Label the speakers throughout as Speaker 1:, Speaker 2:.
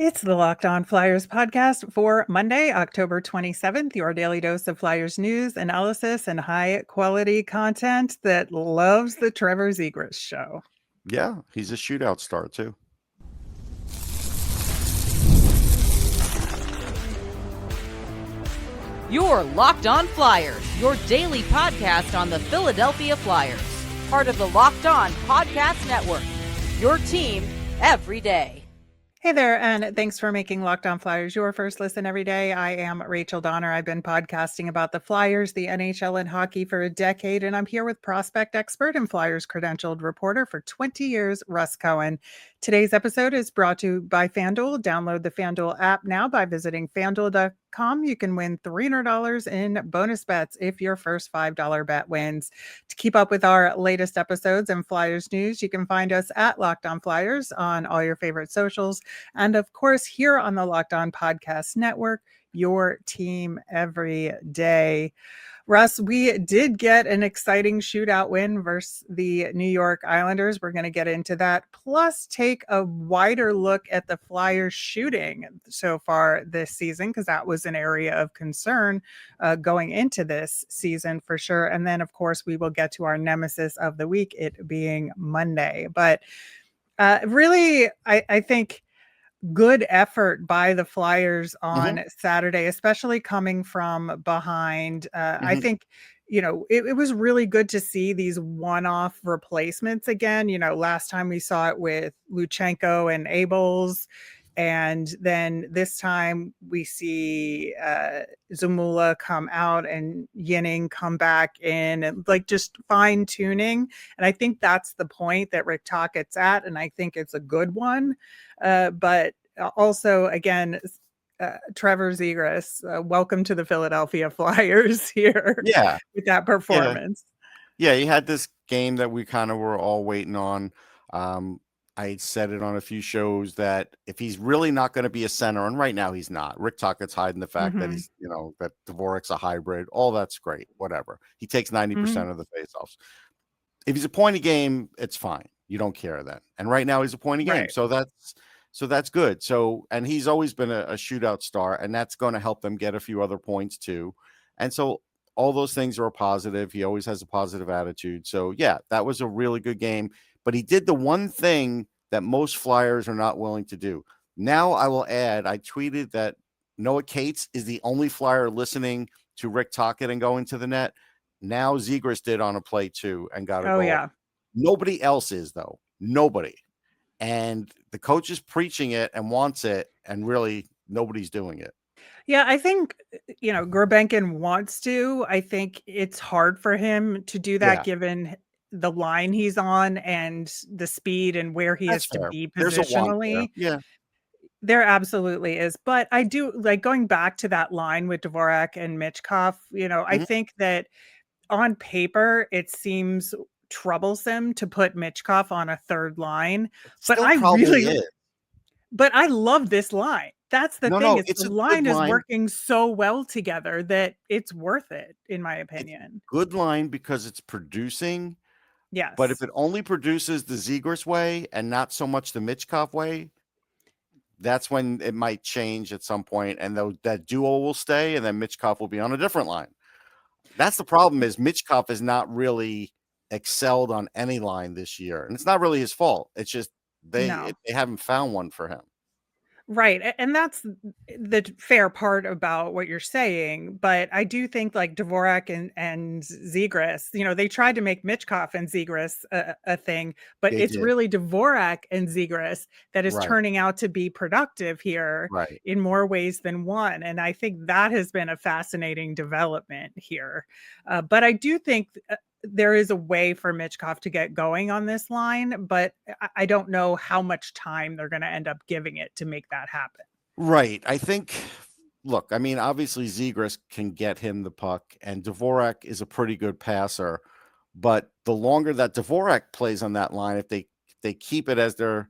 Speaker 1: It's the Locked On Flyers podcast for Monday, October 27th, your daily dose of Flyers news, analysis, and high quality content that loves the Trevor Zegras show.
Speaker 2: Yeah, he's a shootout star too.
Speaker 3: Your Locked On Flyers, your daily podcast on the Philadelphia Flyers. Part of the Locked On Podcast Network. Your team every day.
Speaker 1: Hey there, and thanks for making Locked On Flyers your first listen every day. I am Rachel Donner. I've been podcasting about the Flyers, the NHL, and hockey for a decade, and I'm here with prospect expert and Flyers credentialed reporter for 20 years, Russ Cohen. Today's episode is brought to you by FanDuel. Download the FanDuel app now by visiting FanDuel.com. You can win $300 in bonus bets if your first $5 bet wins. To keep up with our latest episodes and Flyers news, you can find us at Locked On Flyers on all your favorite socials. And of course, here on the Locked On Podcast Network, your team every day. Russ, we did get an exciting shootout win versus the New York Islanders. We're going to get into that, plus take a wider look at the Flyers shooting so far this season, because that was an area of concern going into this season for sure. And then, of course, we will get to our nemesis of the week, it being Monday. But really, I think good effort by the Flyers on Saturday, especially coming from behind. I think, it was really good to see these one-off replacements again. Last time we saw it with Luchenko and Abels. And then this time we see Zamula come out and Yinning come back in, and like just fine tuning. And I think that's the point that Rick Tockett's at. And I think it's a good one. But also, again, Trevor Zegras, welcome to the Philadelphia Flyers here.
Speaker 2: Yeah.
Speaker 1: With that performance.
Speaker 2: Yeah, he had this game that we kind of were all waiting on. I said it on a few shows that if he's really not going to be a center, and right now he's not, Rick Tockett's hiding the fact that he's, that Dvorak's a hybrid. All that's great. Whatever. He takes 90% of the faceoffs. If he's a point a game, it's fine. You don't care then. And right now he's a point a game.
Speaker 1: Right.
Speaker 2: So that's good. So, and he's always been a shootout star, and that's going to help them get a few other points too. And so all those things are a positive. He always has a positive attitude. So yeah, that was a really good game. But he did the one thing that most Flyers are not willing to do. Now I will add, I tweeted that Noah Cates is the only Flyer listening to Rick Tocchet and going to the net. Now Zegras did on a play too and got a goal.
Speaker 1: Yeah.
Speaker 2: Nobody else is, though. Nobody. And the coach is preaching it and wants it, and really nobody's doing it.
Speaker 1: Yeah, I think, Grabenkin wants to. I think it's hard for him to do that given the line he's on and the speed and where he has to be positionally.
Speaker 2: Yeah.
Speaker 1: There absolutely is. But I do like going back to that line with Dvorak and Michkov. I think that on paper, it seems troublesome to put Michkov on a third line, but I love this line. That's the thing. It's the line is working so well together that it's worth it, in my opinion.
Speaker 2: Good line because it's producing.
Speaker 1: Yes.
Speaker 2: But if it only produces the Zegras way and not so much the Michkov way, that's when it might change at some point, and that duo will stay, and then Michkov will be on a different line. That's the problem, is Michkov has not really excelled on any line this year. And it's not really his fault. It's just they haven't found one for him.
Speaker 1: Right. And that's the fair part about what you're saying. But I do think like Dvorak and Zegras, they tried to make Michkov and Zegras a thing, but it's really Dvorak and Zegras that is turning out to be productive here in more ways than one. And I think that has been a fascinating development here. But I do think there is a way for Michkov to get going on this line, but I don't know how much time they're going to end up giving it to make that happen.
Speaker 2: Right. I think, look, I mean, obviously Zegras can get him the puck, and Dvorak is a pretty good passer, but the longer that Dvorak plays on that line, if they keep it as their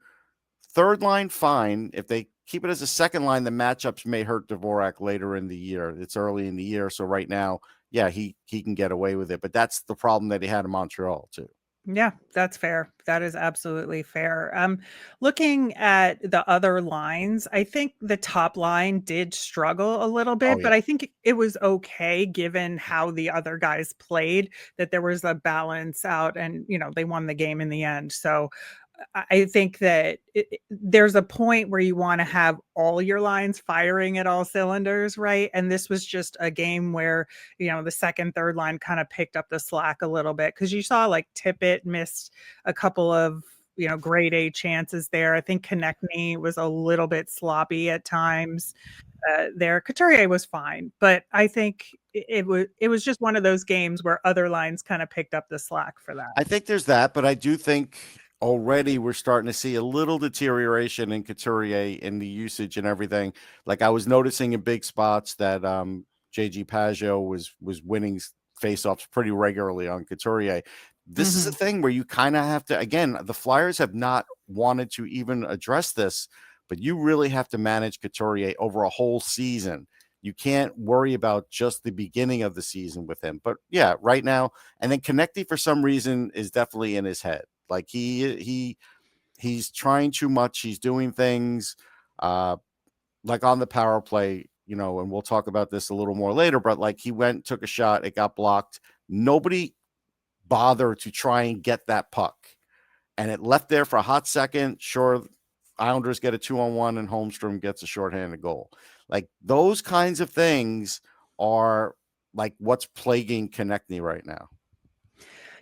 Speaker 2: third line, fine. If they keep it as a second line, the matchups may hurt Dvorak later in the year. It's early in the year. So right now, yeah, he can get away with it, but that's the problem that he had in Montreal too.
Speaker 1: Yeah, that's fair. That is absolutely fair. Looking at the other lines, I think the top line did struggle a little
Speaker 2: Oh
Speaker 1: bit,
Speaker 2: yeah.
Speaker 1: but I think it was okay given how the other guys played, that there was a balance out and, they won the game in the end. So I think that there's a point where you want to have all your lines firing at all cylinders, right? And this was just a game where, the second, third line kind of picked up the slack a little bit because you saw like Tippett missed a couple of, grade A chances there. I think Konechny was a little bit sloppy at times there. Couturier was fine, but I think it was just one of those games where other lines kind of picked up the slack for that.
Speaker 2: I think there's that, but I do think already we're starting to see a little deterioration in Couturier in the usage and everything. Like I was noticing in big spots that JG Pageau was winning faceoffs pretty regularly on Couturier. This is a
Speaker 1: Mhm.
Speaker 2: thing where you kind of have to, again, the Flyers have not wanted to even address this, but you really have to manage Couturier over a whole season. You can't worry about just the beginning of the season with him. But yeah, right now, and then Konechny for some reason is definitely in his head. Like he's trying too much. He's doing things uh like on the power play, and we'll talk about this a little more later, but like he went, took a shot, it got blocked. Nobody bothered to try and get that puck. And it left there for a hot second. Sure, Islanders get a 2-on-1 and Holmstrom gets a shorthanded goal. Like those kinds of things are like what's plaguing Konechny right now.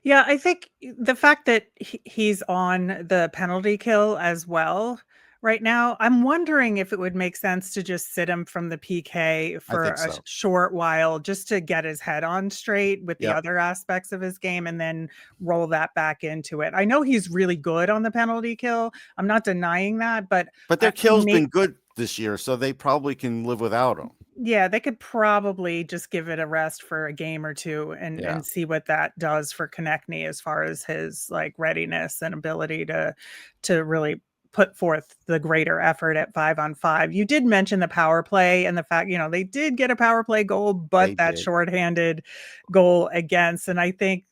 Speaker 1: Yeah, I think the fact that he's on the penalty kill as well right now, I'm wondering if it would make sense to just sit him from the PK
Speaker 2: I
Speaker 1: for
Speaker 2: think
Speaker 1: a
Speaker 2: so.
Speaker 1: short while just to get his head on straight with the
Speaker 2: Yep.
Speaker 1: other aspects of his game and then roll that back into it. I know he's really good on the penalty kill. I'm not denying that, but
Speaker 2: But their kill's
Speaker 1: may
Speaker 2: been good this year, so they probably can live without him.
Speaker 1: yeah, they could probably just give it a rest for a game or 2 and
Speaker 2: Yeah,
Speaker 1: see what that does for Konechny as far as his, like, readiness and ability to really put forth the greater effort at 5 on 5. You did mention the power play and the fact, they did get a power play goal,
Speaker 2: they
Speaker 1: but that
Speaker 2: did.
Speaker 1: shorthanded goal against, and I think,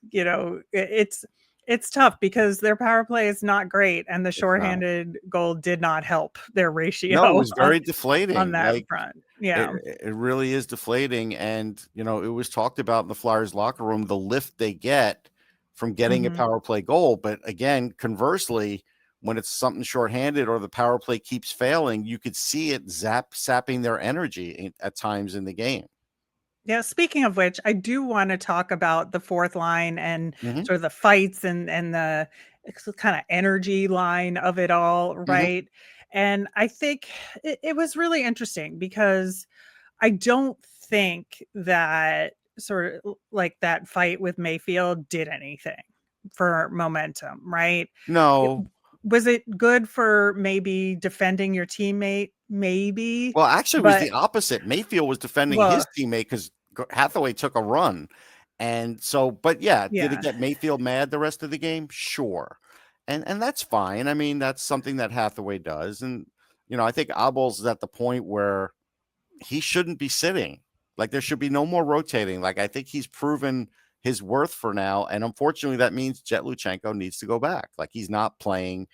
Speaker 1: it's tough because their power play is not great, and the
Speaker 2: It's not.
Speaker 1: shorthanded goal did not help their
Speaker 2: No, it
Speaker 1: ratio
Speaker 2: was very
Speaker 1: on
Speaker 2: deflating.
Speaker 1: that
Speaker 2: Like
Speaker 1: front.
Speaker 2: it
Speaker 1: Yeah.
Speaker 2: it really is deflating, and, it was talked about in the Flyers locker room, the lift they get from getting a
Speaker 1: Mhm.
Speaker 2: power play goal, but again, conversely, when it's something shorthanded or the power play keeps failing, you could see it sapping their energy at times in the game.
Speaker 1: Yeah, speaking of which, I do wanna talk about the 4th line and
Speaker 2: Mhm,
Speaker 1: sort of the fights and the kinda energy line of it all,
Speaker 2: mhm.
Speaker 1: right? And I think it was really interesting because I don't think that sort of like that fight with Mayfield did anything for momentum, right? It
Speaker 2: No.
Speaker 1: was it good for maybe defending your teammate? Maybe,
Speaker 2: Well, actually, it was
Speaker 1: but
Speaker 2: the opposite. Mayfield was defending his
Speaker 1: well,
Speaker 2: teammate because Hathaway took a run, and so, but yeah, did it
Speaker 1: yeah.
Speaker 2: get Mayfield mad the rest of the game? Sure, and that's fine. I mean, that's something that Hathaway does, and I think Abel's is at the point where he shouldn't be sitting. Like there should be no more rotating. Like I think he's proven his worth for now, and unfortunately, that means Jet Luchenko needs to go back. Like he's not playing.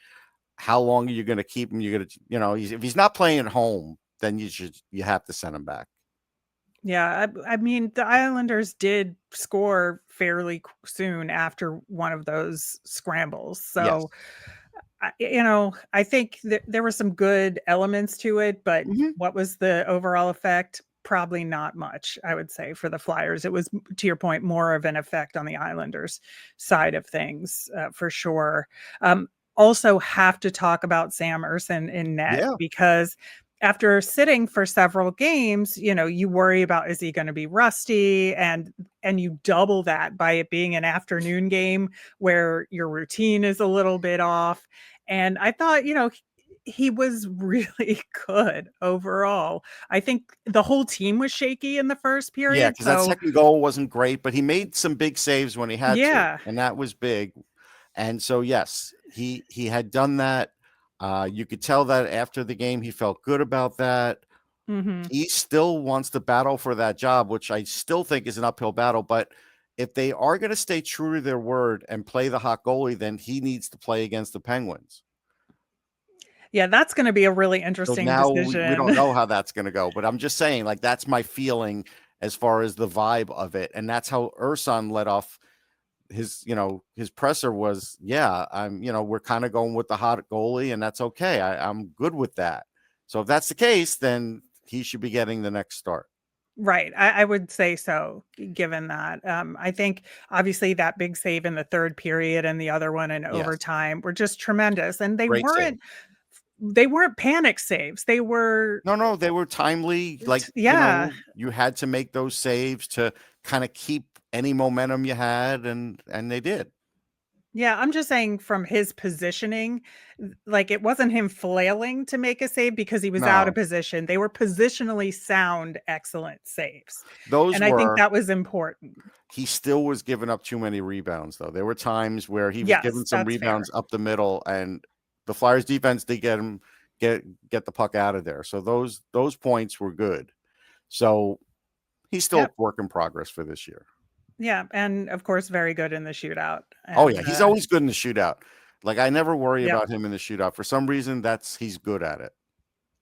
Speaker 2: How long are you going to keep him? You're going to, if he's not playing at home, then you have to send him back.
Speaker 1: Yeah, I mean, the Islanders did score fairly soon after one of those scrambles.
Speaker 2: Yes.
Speaker 1: So, I think there were some good elements to it, but
Speaker 2: Mhm.
Speaker 1: what was the overall effect? Probably not much, I would say, for the Flyers. It was, to your point, more of an effect on the Islanders side of things, for sure. Also, have to talk about Sam Ersson in net
Speaker 2: Yeah.
Speaker 1: because after sitting for several games, you worry about is he going to be rusty, and you double that by it being an afternoon game where your routine is a little bit off. And I thought, he was really good overall. I think the whole team was shaky in the first
Speaker 2: Yeah,
Speaker 1: period.
Speaker 2: because that
Speaker 1: So,
Speaker 2: second goal wasn't great, but he made some big saves when he had to,
Speaker 1: yeah.
Speaker 2: and that was big. And so, yes, he had done that. You could tell that after the game, he felt good about that.
Speaker 1: Mhm.
Speaker 2: He still wants to battle for that job, which I still think is an uphill battle. But if they are going to stay true to their word and play the hot goalie, then he needs to play against the Penguins.
Speaker 1: Yeah, that's going to be a really
Speaker 2: So
Speaker 1: interesting
Speaker 2: now we don't
Speaker 1: decision.
Speaker 2: know how that's going to go, but I'm just saying, like, that's my feeling as far as the vibe of it. And that's how Ersson let off his presser was, yeah, we're kind of going with the hot goalie, and that's okay. I'm good with that. So if that's the case, then he should be getting the next start.
Speaker 1: Right. I would say so, given that. I think obviously that big save in the third period and the other one in
Speaker 2: Yes.
Speaker 1: overtime were just tremendous. And
Speaker 2: Great save.
Speaker 1: they weren't panic saves. They were
Speaker 2: No, they were timely. Like,
Speaker 1: yeah.
Speaker 2: you had to make those saves to kind of keep any momentum you had, and they did.
Speaker 1: Yeah, I'm just saying from his positioning, like it wasn't him flailing to make a save because he was out of
Speaker 2: No,
Speaker 1: position. They were positionally sound, excellent saves.
Speaker 2: those
Speaker 1: And I think
Speaker 2: were.
Speaker 1: that was important.
Speaker 2: He still was giving up too many rebounds, though. There were times where he was giving
Speaker 1: Yes,
Speaker 2: some
Speaker 1: that's fair.
Speaker 2: rebounds up the middle, and the Flyers defense did get the puck out of there. So those points were good. So he's still a
Speaker 1: Yep.
Speaker 2: work in progress for this year.
Speaker 1: Yeah, and of course, very good in the shootout.
Speaker 2: Oh
Speaker 1: And
Speaker 2: yeah, he's always good in the shootout. Like, I never worry
Speaker 1: yep.
Speaker 2: about him in the shootout. For some reason, he's good at it.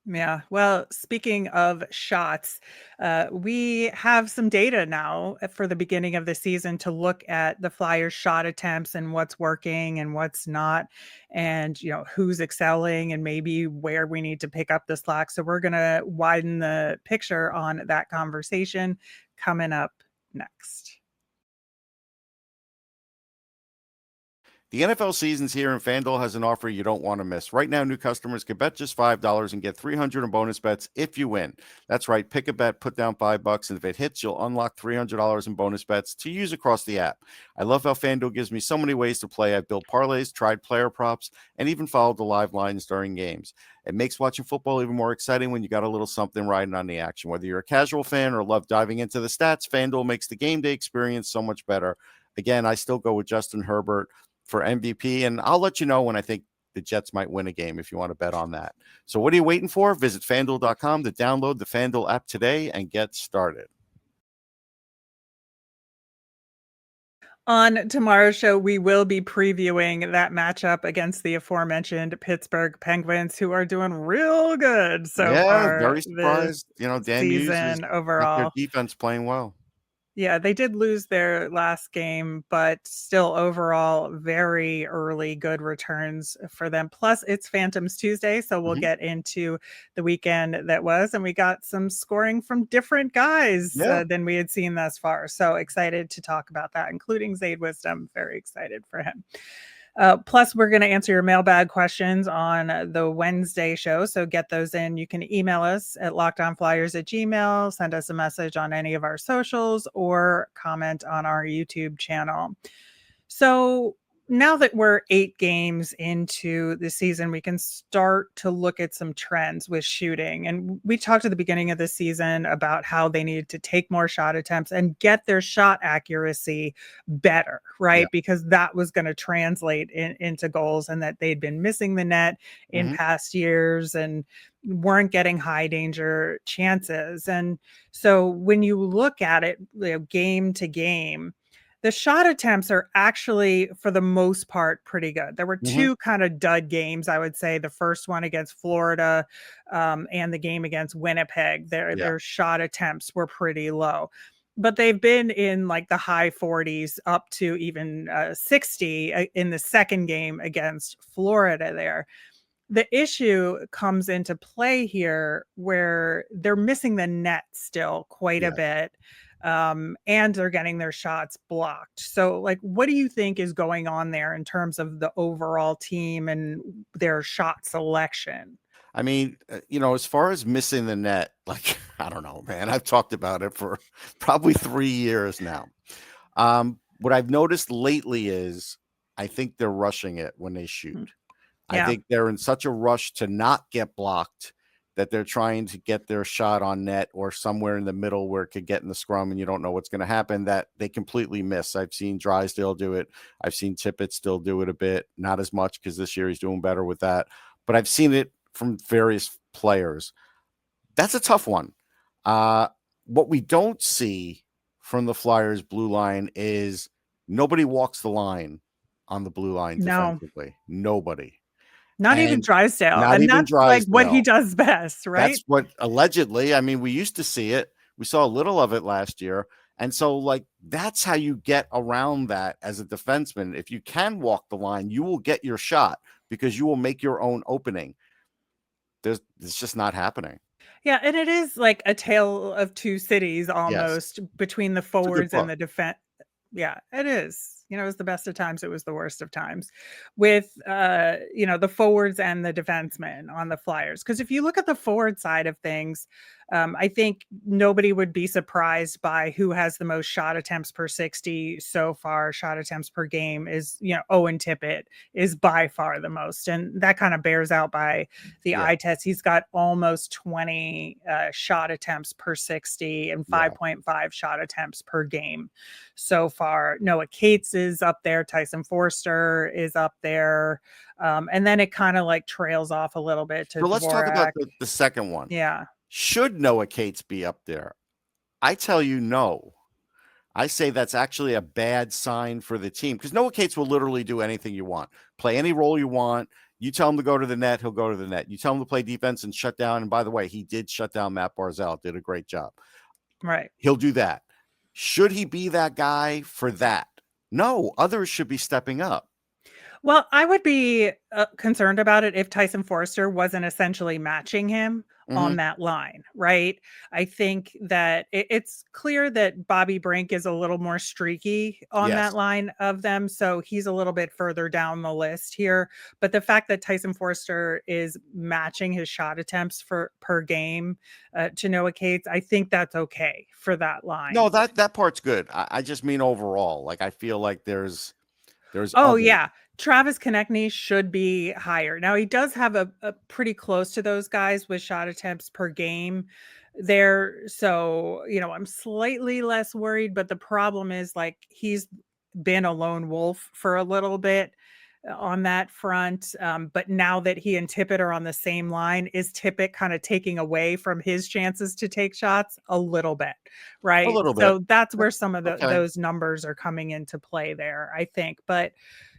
Speaker 1: Yeah. Well, speaking of shots, we have some data now for the beginning of the season to look at the Flyers' shot attempts and what's working and what's not, and who's excelling and maybe where we need to pick up the slack. So we're gonna widen the picture on that conversation coming up next.
Speaker 2: The NFL season's here, and FanDuel has an offer you don't want to miss. Right now, new customers can bet just $5 and get $300 in bonus bets if you win. That's right. Pick a bet, put down $5, and if it hits, you'll unlock $300 in bonus bets to use across the app. I love how FanDuel gives me so many ways to play. I've built parlays, tried player props, and even followed the live lines during games. It makes watching football even more exciting when you got a little something riding on the action. Whether you're a casual fan or love diving into the stats, FanDuel makes the game day experience so much better. Again, I still go with Justin Herbert for MVP, and I'll let you know when I think the Jets might win a game if you want to bet on that. So what are you waiting for? Visit FanDuel.com to download the FanDuel app today and get started.
Speaker 1: On tomorrow's show, we will be previewing that matchup against the aforementioned Pittsburgh Penguins, who are doing real good so
Speaker 2: Yeah,
Speaker 1: far
Speaker 2: very
Speaker 1: this
Speaker 2: surprised. Dan Muse has
Speaker 1: season
Speaker 2: got their
Speaker 1: overall.
Speaker 2: defense playing well.
Speaker 1: Yeah, they did lose their last game, but still overall very early good returns for them. Plus, it's Phantoms Tuesday, so we'll get into the weekend that was, and we got some scoring from different guys
Speaker 2: Yeah.
Speaker 1: than we had seen thus far. So excited to talk about that, including Zayd Wisdom. Very excited for him. Plus, we're going to answer your mailbag questions on the Wednesday show. So get those in. You can email us at lockedonflyers@gmail.com, send us a message on any of our socials, or comment on our YouTube channel. So now that we're 8 games into the season, we can start to look at some trends with shooting. And we talked at the beginning of the season about how they needed to take more shot attempts and get their shot accuracy better, right?
Speaker 2: Yeah.
Speaker 1: Because that was going to translate into goals, and that they'd been missing the net in past years and weren't getting high danger chances. And so when you look at it, game to game, the shot attempts are actually, for the most part, pretty good. There were 2 kind of dud games, I would say. The first one against Florida, and the game against Winnipeg. Their shot attempts were pretty low. But they've been in like the high 40s up to even 60 in the second game against Florida there. The issue comes into play here where they're missing the net still quite a bit, and they're getting their shots blocked. So, like, what do you think is going on there in terms of the overall team and their shot selection?
Speaker 2: I mean, as far as missing the net, like, I don't know, man. I've talked about it for probably 3 years now. What I've noticed lately is I think they're rushing it when they shoot. I
Speaker 1: Yeah.
Speaker 2: think they're in such a rush to not get blocked that they're trying to get their shot on net or somewhere in the middle where it could get in the scrum and you don't know what's going to happen, that they completely miss. I've seen Drysdale do it. I've seen Tippett still do it a bit, not as much because this year he's doing better with that. But I've seen it from various players. That's a tough one. What we don't see from the Flyers blue line is nobody walks the line on the blue line
Speaker 1: No,
Speaker 2: defensively. Nobody.
Speaker 1: not even
Speaker 2: And
Speaker 1: Drysdale.
Speaker 2: not
Speaker 1: And
Speaker 2: even
Speaker 1: that's like what he
Speaker 2: Drysdale.
Speaker 1: does best, right?
Speaker 2: That's what allegedly, I mean, we used to see it. We saw a little of it last year. And so, like, that's how you get around that as a defenseman. If you can walk the line, you will get your shot because you will make your own opening. It's just not happening.
Speaker 1: Yeah, and it is like a tale of two cities
Speaker 2: Yes.
Speaker 1: almost between the
Speaker 2: It's a good
Speaker 1: forwards and
Speaker 2: book.
Speaker 1: the defense. Yeah, it is. It was the best of times. It was the worst of times with, the forwards and the defensemen on the Flyers. Because if you look at the forward side of things, I think nobody would be surprised by who has the most shot attempts per 60 so far. Shot attempts per game is, Owen Tippett is by far the most. And that kind of bears out by the
Speaker 2: Yeah.
Speaker 1: eye test. He's got almost 20 shot attempts per 60 and
Speaker 2: Yeah.
Speaker 1: 5.5 shot attempts per game so far. Noah Cates is up there. Tyson Forster is up there. And then it kind of like trails off a little bit to
Speaker 2: So let's talk about
Speaker 1: Dvorak.
Speaker 2: the second one.
Speaker 1: Yeah.
Speaker 2: Should Noah Cates be up there? I tell you no. I say that's actually a bad sign for the team because Noah Cates will literally do anything you want. Play any role you want. You tell him to go to the net, he'll go to the net. You tell him to play defense and shut down. And by the way, he did shut down Matt Barzal, did a great job.
Speaker 1: Right.
Speaker 2: He'll do that. Should he be that guy for that? No, others should be stepping up.
Speaker 1: Well, I would be concerned about it if Tyson Forster wasn't essentially matching him on that line, right? I think that it's clear that Bobby Brink is a little more streaky on
Speaker 2: Yes.
Speaker 1: that line of them. So he's a little bit further down the list here. But the fact that Tyson Forster is matching his shot attempts per game to Noah Cates, I think that's okay for that line.
Speaker 2: No, that part's good. I just mean overall. Like, I feel like there's
Speaker 1: Oh,
Speaker 2: other.
Speaker 1: yeah. Travis Konechny should be higher. Now, he does have a pretty close to those guys with shot attempts per game there. So, I'm slightly less worried, but the problem is like he's been a lone wolf for a little bit on that front. But now that he and Tippett are on the same line, is Tippett kind of taking away from his chances to take shots a little bit, right?
Speaker 2: A little bit.
Speaker 1: So that's where some of
Speaker 2: Okay.
Speaker 1: those numbers are coming into play there, I think. But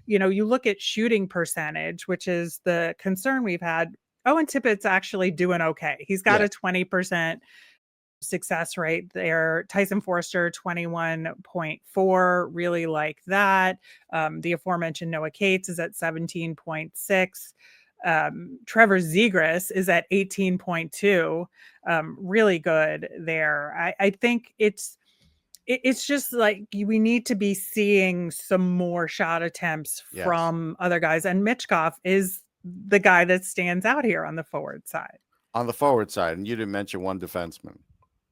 Speaker 1: you look at shooting percentage, which is the concern we've had. Owen Tippett's actually doing okay. He's got a 20% success rate there. Tyson Forster, 21.4, really like that. The aforementioned Noah Cates is at 17.6. Trevor Zegras is at 18.2. Really good there. I think it's just like we need to be seeing some more shot attempts from other guys. And Michkov is the guy that stands out here on the forward side.
Speaker 2: On the forward side, and you didn't mention one defenseman.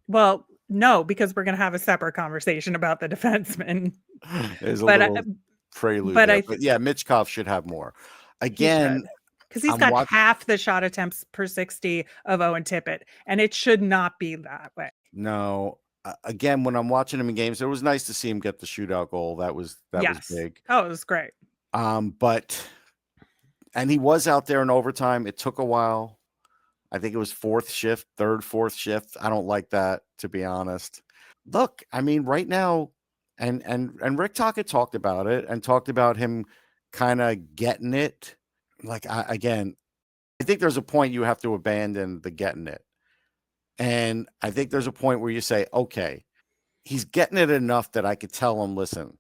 Speaker 1: Well, no, because we're going to have a separate conversation about the defenseman.
Speaker 2: There's a little prelude there. But yeah, Michkov should have more. Again,
Speaker 1: because he's got half the shot attempts per 60 of Owen Tippett, and it should not be that way.
Speaker 2: No. Again, when I'm watching him in games, it was nice to see him get the shootout goal. That was big.
Speaker 1: Oh, it was great.
Speaker 2: And he was out there in overtime. It took a while. I think it was fourth, fourth shift. I don't like that, to be honest. Look, I mean, right now, and Rick Tocchet talked about it and talked about him kind of getting it. Like, I think there's a point you have to abandon the getting it. And I think there's a point where you say, okay, he's getting it enough that I could tell him, listen,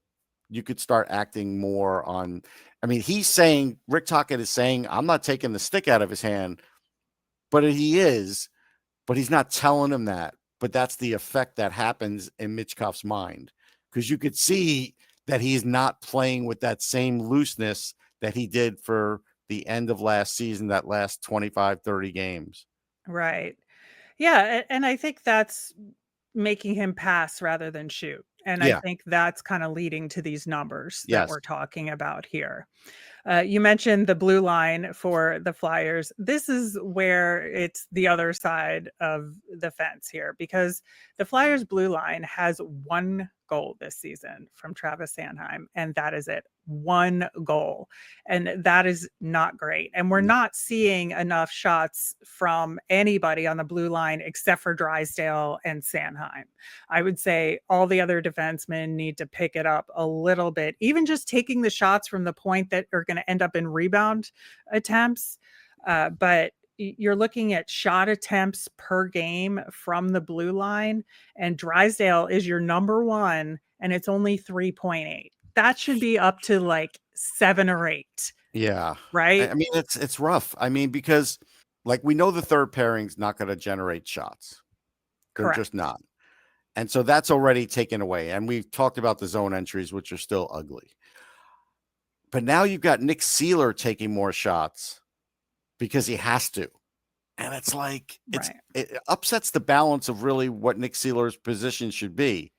Speaker 2: you could start acting more on. I mean, Rick Tocchet is saying, I'm not taking the stick out of his hand, but he's not telling him that. But that's the effect that happens in Michkov's mind, because you could see that he's not playing with that same looseness that he did for the end of last season, that last 25, 30 games.
Speaker 1: Right. Yeah. And I think that's making him pass rather than shoot. And I think that's kind of leading to these numbers that we're talking about here. You mentioned the blue line for the Flyers. This is where it's the other side of the fence here, because the Flyers blue line has one goal this season from Travis Sanheim, and that is it. 1 goal. And that is not great. And we're not seeing enough shots from anybody on the blue line except for Drysdale and Sanheim. I would say all the other defensemen need to pick it up a little bit, even just taking the shots from the point that are going to end up in rebound attempts. But you're looking at shot attempts per game from the blue line, and Drysdale is your number one, and it's only 3.8. That should be up to like 7 or 8.
Speaker 2: Yeah.
Speaker 1: Right?
Speaker 2: I mean, it's rough. I mean, because like we know the third pairing's not going to generate shots. They're
Speaker 1: Correct.
Speaker 2: just not. And so that's already taken away. And we've talked about the zone entries, which are still ugly. But now you've got Nick Seeler taking more shots because he has to. And it's like, it upsets the balance of really what Nick Seeler's position should be.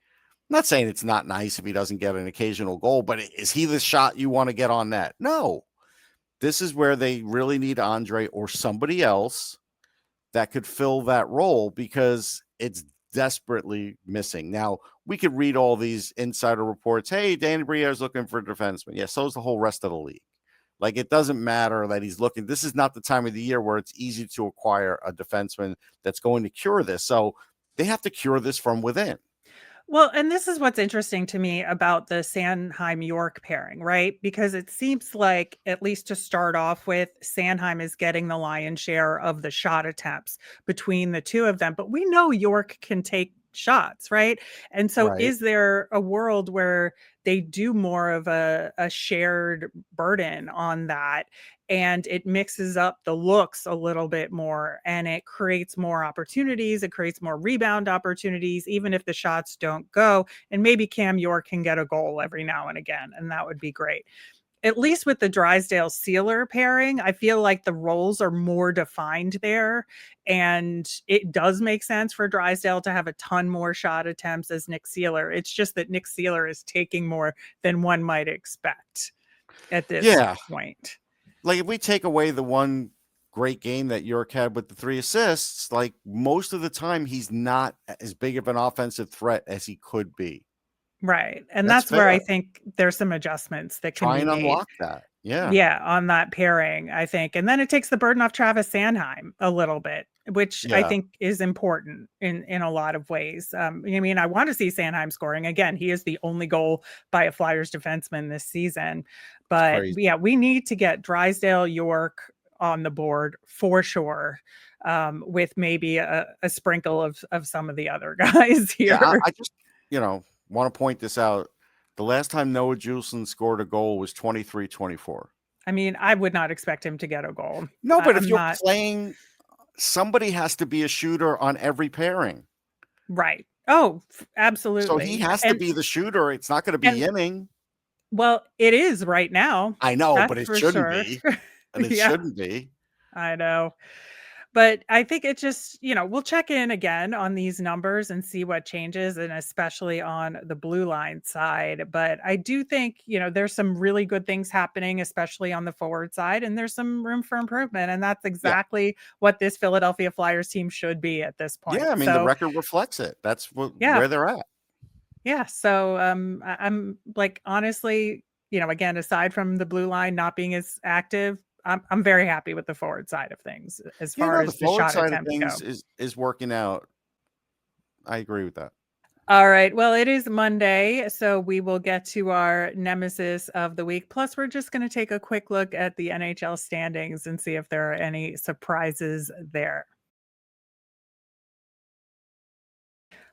Speaker 2: I'm not saying it's not nice if he doesn't get an occasional goal, but is he the shot you want to get on net? No. This is where they really need Andre or somebody else that could fill that role because it's desperately missing. Now, we could read all these insider reports. Hey, Danny Briere's looking for a defenseman. Yeah, so is the whole rest of the league. Like, it doesn't matter that he's looking. This is not the time of the year where it's easy to acquire a defenseman that's going to cure this. So they have to cure this from within.
Speaker 1: Well, and this is what's interesting to me about the Sanheim-York pairing, right? Because it seems like, at least to start off with, Sanheim is getting the lion's share of the shot attempts between the two of them. But we know York can take shots, right? And so is there a world where they do more of a shared burden on that, and it mixes up the looks a little bit more, and it creates more opportunities, it creates more rebound opportunities, even if the shots don't go, and maybe Cam York can get a goal every now and again, and that would be great. At least with the Drysdale Seeler pairing, I feel like the roles are more defined there. And it does make sense for Drysdale to have a ton more shot attempts as Nick Seeler. It's just that Nick Seeler is taking more than one might expect at this point.
Speaker 2: Like, if we take away the one great game that York had with the 3 assists, like, most of the time he's not as big of an offensive threat as he could be.
Speaker 1: Right. And that's where I think there's some adjustments that can be made.
Speaker 2: Try and unlock that.
Speaker 1: Yeah, on that pairing, I think. And then it takes the burden off Travis Sanheim a little bit, which I think is important in a lot of ways. I mean, I want to see Sanheim scoring. Again, he is the only goal by a Flyers defenseman this season. But yeah, we need to get Drysdale, York on the board for sure, with maybe a sprinkle of some of the other guys here.
Speaker 2: Yeah, I just, want to point this out. The last time Noah Juleson scored a goal was 23-24.
Speaker 1: I mean, I would not expect him to get a goal.
Speaker 2: No, but if you're playing, somebody has to be a shooter on every pairing.
Speaker 1: Right. Oh, absolutely.
Speaker 2: So he has to be the shooter. It's not going to be Yinning.
Speaker 1: Well, it is right now.
Speaker 2: I know, but it shouldn't be. And it shouldn't be.
Speaker 1: I know. But I think it just, we'll check in again on these numbers and see what changes, and especially on the blue line side. But I do think, there's some really good things happening, especially on the forward side, and there's some room for improvement. And that's exactly what this Philadelphia Flyers team should be at this point.
Speaker 2: Yeah, I mean, the record reflects it. That's where they're at.
Speaker 1: Yeah. So I'm like, honestly, again, aside from the blue line not being as active, I'm very happy with the forward side of things as far as the shot attempts go.
Speaker 2: Is working out. I agree with that.
Speaker 1: All right. Well, it is Monday, so we will get to our nemesis of the week. Plus, we're just going to take a quick look at the NHL standings and see if there are any surprises there.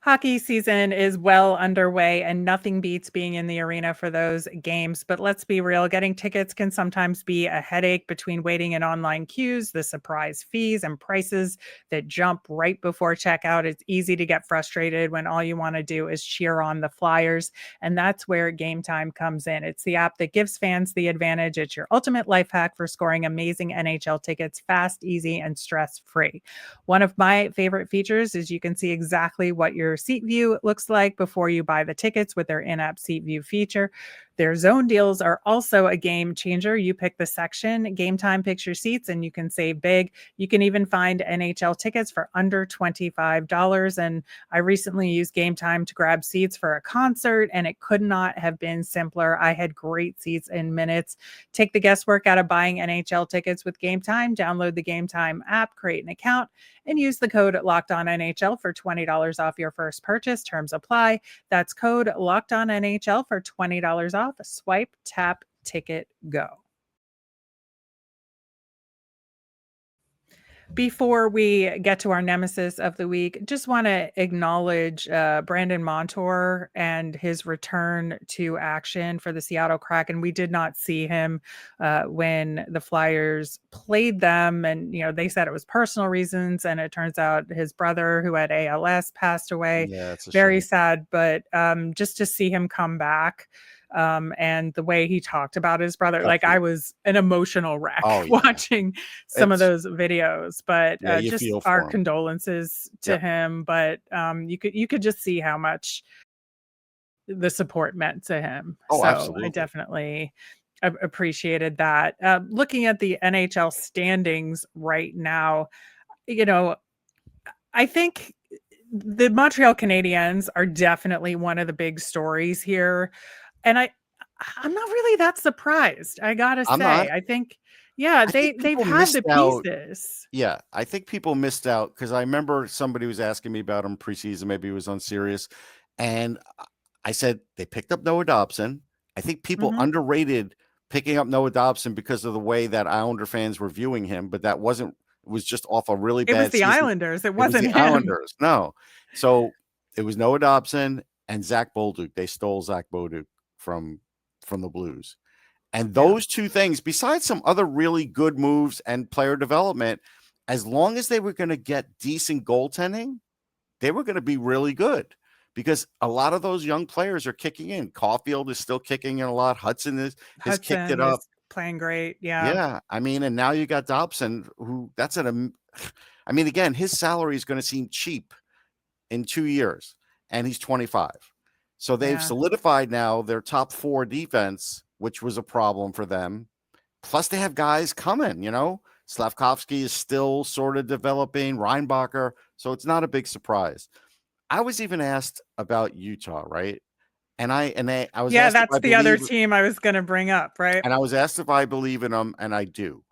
Speaker 1: Hockey season is well underway, and nothing beats being in the arena for those games. But let's be real, getting tickets can sometimes be a headache between waiting in online queues, the surprise fees and prices that jump right before checkout. It's easy to get frustrated when all you want to do is cheer on the Flyers. And that's where Gametime comes in. It's the app that gives fans the advantage. It's your ultimate life hack for scoring amazing NHL tickets fast, easy, and stress-free. One of my favorite features is you can see exactly what your seat view looks like before you buy the tickets with their in-app seat view feature. Their zone deals are also a game changer. You pick the section, Gametime picks your seats, and you can save big. You can even find NHL tickets for under $25. And I recently used Gametime to grab seats for a concert, and it could not have been simpler. I had great seats in minutes. Take the guesswork out of buying NHL tickets with Gametime. Download the Gametime app, create an account, and use the code LOCKEDONNHL for $20 off your first purchase. Terms apply. That's code LOCKEDONNHL for $20 off. Swipe, tap, ticket, go. Before we get to our nemesis of the week, just want to acknowledge Brandon Montour and his return to action for the Seattle Kraken. We did not see him when the Flyers played them, and they said it was personal reasons, and it turns out his brother, who had ALS, passed away.
Speaker 2: Yeah, it's a
Speaker 1: very
Speaker 2: shame.
Speaker 1: sad, but just to see him come back. And the way he talked about his brother, like I was an emotional wreck watching some of those videos, but just our condolences to him. But you could just see how much the support meant to him.
Speaker 2: Oh,
Speaker 1: so
Speaker 2: absolutely.
Speaker 1: I definitely appreciated that. Looking at the NHL standings right now, I think the Montreal Canadiens are definitely one of the big stories here. And I'm not really that surprised. I gotta say, I think, they've had the pieces.
Speaker 2: Yeah, I think people missed out because I remember somebody was asking me about them preseason. Maybe it was unserious, and I said they picked up Noah Dobson. I think people underrated picking up Noah Dobson because of the way that Islander fans were viewing him, but that wasn't. It was just off a really bad.
Speaker 1: It was the
Speaker 2: season.
Speaker 1: Islanders. It wasn't
Speaker 2: the
Speaker 1: him.
Speaker 2: Islanders. No, so it was Noah Dobson and Zach Bolduc. They stole Zach Bolduc from the Blues. And those two things, besides some other really good moves and player development, as long as they were going to get decent goaltending, they were going to be really good because a lot of those young players are kicking in. Caulfield is still kicking in a lot. Hudson has kicked it up.
Speaker 1: Playing great. Yeah.
Speaker 2: Yeah. I mean, and now you got Dobson, who again, his salary is going to seem cheap in 2 years, and he's 25. So they've solidified now their top 4 defense, which was a problem for them. Plus, they have guys coming, Slavkovsky is still sort of developing, Reinbacher. So it's not a big surprise. I was even asked about Utah, right? And I was asked
Speaker 1: that's the other team I was going to bring up, right?
Speaker 2: And I was asked if I believe in them, and I do.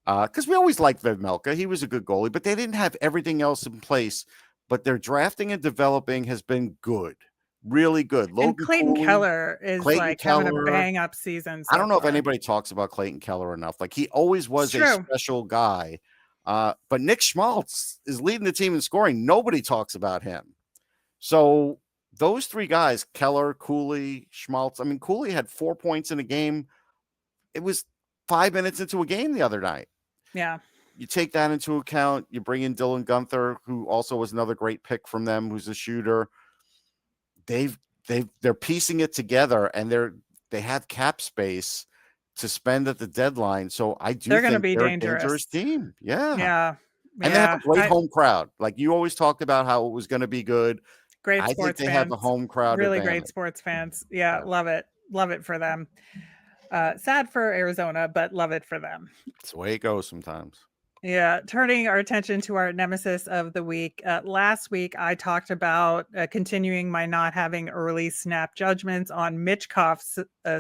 Speaker 2: Because we always liked Vedmelka. He was a good goalie, but they didn't have everything else in place. But their drafting and developing has been good. Really good.
Speaker 1: And Clayton Keller is having a bang up season.
Speaker 2: I don't know if anybody talks about Clayton Keller enough. Like he always was a special guy. But Nick Schmaltz is leading the team in scoring. Nobody talks about him. So those 3 guys, Keller, Cooley, Schmaltz. I mean, Cooley had 4 points in a game. It was 5 minutes into a game the other night.
Speaker 1: Yeah.
Speaker 2: You take that into account. You bring in Dylan Gunther, who also was another great pick from them, who's a shooter. They're piecing it together, and they have cap space to spend at the deadline. So I do
Speaker 1: they're
Speaker 2: think
Speaker 1: going to be
Speaker 2: they're
Speaker 1: dangerous.
Speaker 2: A dangerous team. Yeah.
Speaker 1: Yeah.
Speaker 2: And they have a great home crowd. Like you always talked about how it was going to be good.
Speaker 1: Great
Speaker 2: I
Speaker 1: sports
Speaker 2: think they
Speaker 1: fans.
Speaker 2: have a home crowd.
Speaker 1: Really
Speaker 2: advantage.
Speaker 1: Great sports fans. Yeah. Love it. Love it for them. Sad for Arizona, but love it for them.
Speaker 2: It's the way it goes sometimes.
Speaker 1: Yeah, turning our attention to our nemesis of the week. Last week, I talked about continuing my not having early snap judgments on Michkov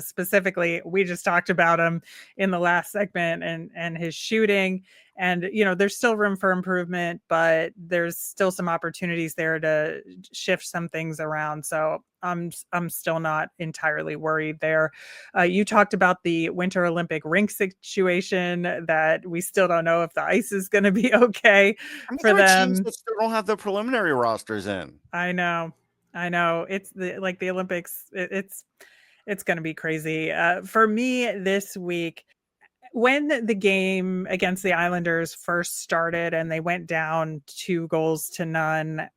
Speaker 1: specifically. We just talked about him in the last segment and his shooting. And, there's still room for improvement, but there's still some opportunities there to shift some things around. So I'm still not entirely worried there. You talked about the Winter Olympic rink situation that we still don't know if the ice is going to be okay for them.
Speaker 2: Teams that still don't have the preliminary rosters in.
Speaker 1: I know. It's the Olympics. It's going to be crazy. For me this week, when the game against the Islanders first started and they went down 2-0,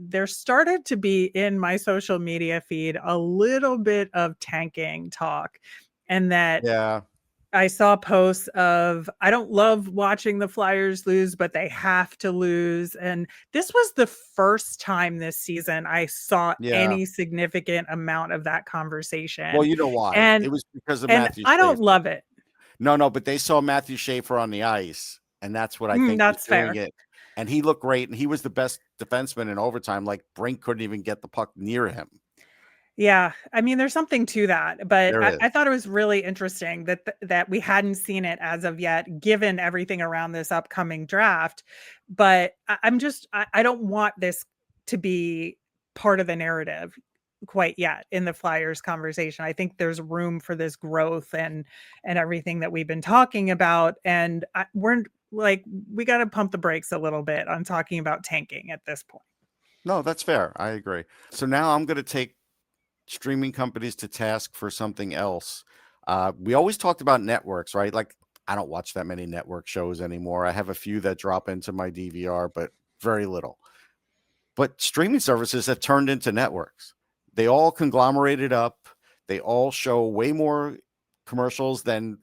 Speaker 1: there started to be in my social media feed a little bit of tanking talk, and that I saw posts of, I don't love watching the Flyers lose, but they have to lose. And this was the first time this season I saw
Speaker 2: Yeah.
Speaker 1: any significant amount of that conversation.
Speaker 2: Well, you know why?
Speaker 1: And
Speaker 2: It was because of
Speaker 1: and
Speaker 2: Matthew
Speaker 1: I don't
Speaker 2: Schaefer.
Speaker 1: love it.
Speaker 2: No, but they saw Matthew Schaefer on the ice, and that's what I think was
Speaker 1: That's
Speaker 2: doing
Speaker 1: fair.
Speaker 2: it. And he looked great, and he was the best defenseman in overtime. Like Brink couldn't even get the puck near him.
Speaker 1: Yeah, I mean, there's something to that, but
Speaker 2: There is.
Speaker 1: I thought it was really interesting that we hadn't seen it as of yet, given everything around this upcoming draft. But I don't want this to be part of the narrative quite yet in the Flyers conversation. I think there's room for this growth and everything that we've been talking about, and we're like, we got to pump the brakes a little bit on talking about tanking at this point.
Speaker 2: No, that's fair. I agree. So now I'm going to take streaming companies to task for something else. We always talked about networks, right? Like, I don't watch that many network shows anymore. I have a few that drop into my DVR, but very little. But streaming services have turned into networks. They all conglomerated up. They all show way more commercials than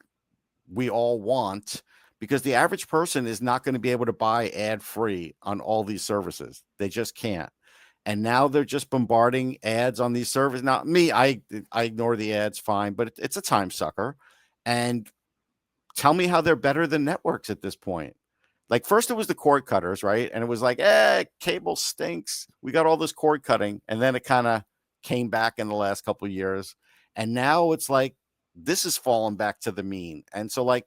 Speaker 2: we all want, because the average person is not going to be able to buy ad free on all these services. They just can't. And now they're just bombarding ads on these services. Now, I ignore the ads fine, but it's a time sucker. And tell me how they're better than networks at this point. Like, first it was the cord cutters, right? And it was like, cable stinks. We got all this cord cutting. And then it kind of came back in the last couple of years. And now it's like, this is falling back to the mean. And so, like,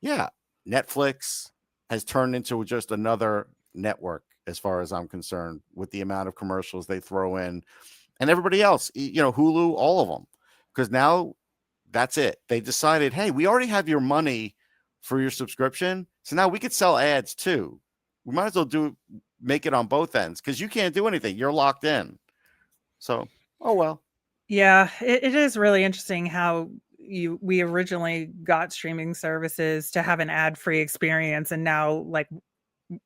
Speaker 2: yeah, Netflix has turned into just another network as far as I'm concerned, with the amount of commercials they throw in, and everybody else, Hulu, all of them. Because now that's it. They decided, hey, we already have your money for your subscription, so now we could sell ads too. We might as well make it on both ends, because you can't do anything. You're locked in. So, oh well.
Speaker 1: Yeah, it is really interesting how we originally got streaming services to have an ad-free experience, and now like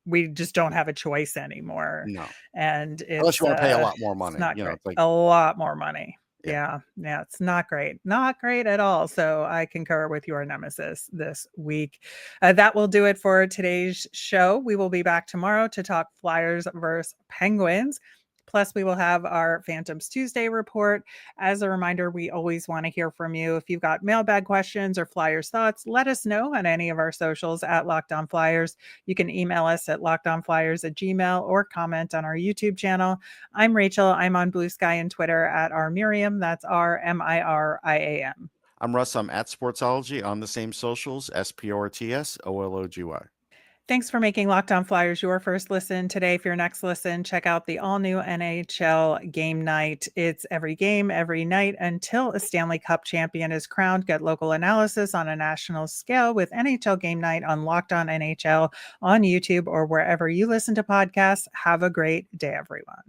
Speaker 1: we just don't have a choice anymore.
Speaker 2: No.
Speaker 1: And
Speaker 2: Unless you want to pay a lot more
Speaker 1: it's
Speaker 2: money.
Speaker 1: not great.
Speaker 2: It's like
Speaker 1: A lot more money.
Speaker 2: Yeah.
Speaker 1: Yeah, it's not great. Not great at all. So I concur with your nemesis this week. That will do it for today's show. We will be back tomorrow to talk Flyers versus Penguins. Plus, we will have our Phantoms Tuesday report. As a reminder, we always want to hear from you. If you've got mailbag questions or Flyers thoughts, let us know on any of our socials at Locked On Flyers. You can email us at lockedonflyers@gmail.com or comment on our YouTube channel. I'm Rachel. I'm on Blue Sky and Twitter at rmiriam. That's RMIRIAM.
Speaker 2: I'm Russ. I'm at Sportsology on the same socials, SPORTSOLOGY.
Speaker 1: Thanks for making Locked On Flyers your first listen today. For your next listen, check out the all-new NHL Game Night. It's every game, every night until a Stanley Cup champion is crowned. Get local analysis on a national scale with NHL Game Night on Locked On NHL on YouTube or wherever you listen to podcasts. Have a great day, everyone.